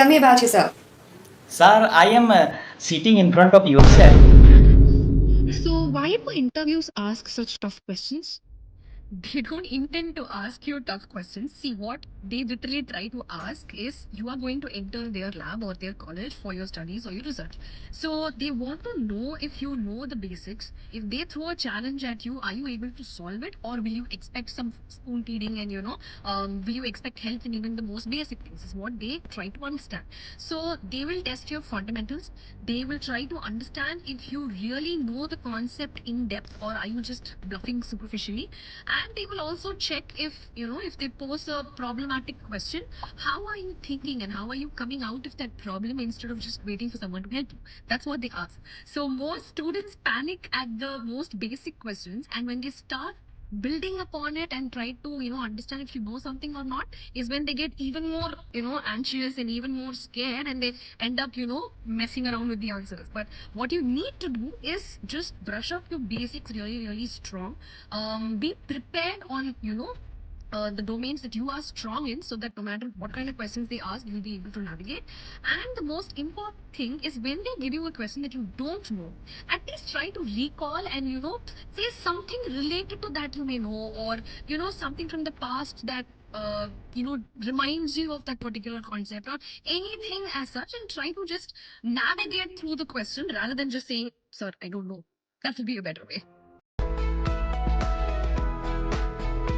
Tell me about yourself. Sir, I am sitting in front of you, sir. So, why do interviews ask such tough questions? They don't intend to ask you tough questions. See, what they literally try to ask is you are going to enter their lab or their college for your studies or your research. So they want to know if you know the basics. If they throw a challenge at you, are you able to solve it, or will you expect some spoon feeding and will you expect help in even the most basic things? Is what they try to understand. So they will test your fundamentals. They will try to understand if you really know the concept in depth, or are you just bluffing superficially. And they will also check if they pose a problematic question, how are you thinking and how are you coming out of that problem instead of just waiting for someone to help you. That's what they ask. So most students panic at the most basic questions, and when they start building upon it and try to understand if you know something or not, is when they get even more anxious and even more scared, and they end up messing around with the answers. But what you need to do is just brush up your basics really really strong. Be prepared on the domains that you are strong in, so that no matter what kind of questions they ask, you'll be able to navigate. And the most important thing is, when they give you a question that you don't know, at least try to recall and say something related to that you may know, or something from the past that reminds you of that particular concept, or anything as such, and try to just navigate through the question rather than just saying, sir, I don't know. That would be a better way.